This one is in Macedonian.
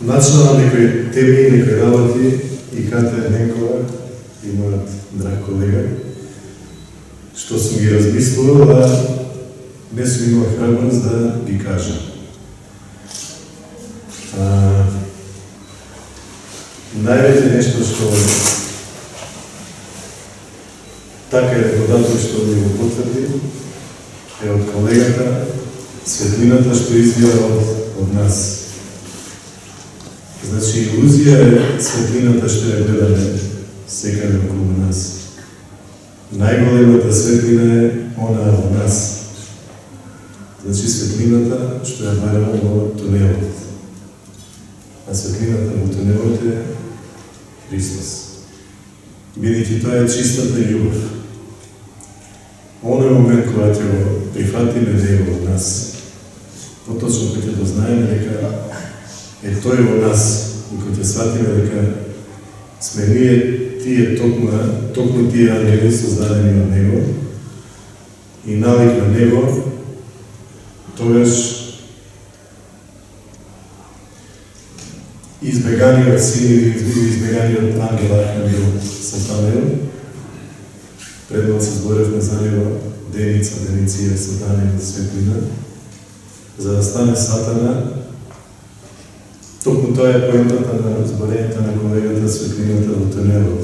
начнала некои теми и некои работи и Катя Ненкова и мојот драг колега, што сум ги размислувал, а не сум имал храброст да ги кажам. Највеќе нешто што така е додаток што ми го потврди е од колегата светлината што извира од нас. Значи, илузија е светлината што ја гледаме секаде околу нас. Најголемата светлина е она во нас. Значи, светлината што ја бараме во тунелот. А светлината во тунелот е Христос. Бидејќи тоа е чистата љубов. Оној момент кога ќе го прифатиме Него во нас, поточно кога ќе го знаеме дека е Тој во нас и кога ќе сватиме дека сме ние тие токму тие ангели создадени од Него и навик на Него, тогаш избеганиот син или избеганиот ангел Архангел Сатанел, предно се зборевме за него Деница, Дениция, Сатана и светлина, за да стане Сатана, токму тоа е поентата на зборењето на колегата светлината во тунелот.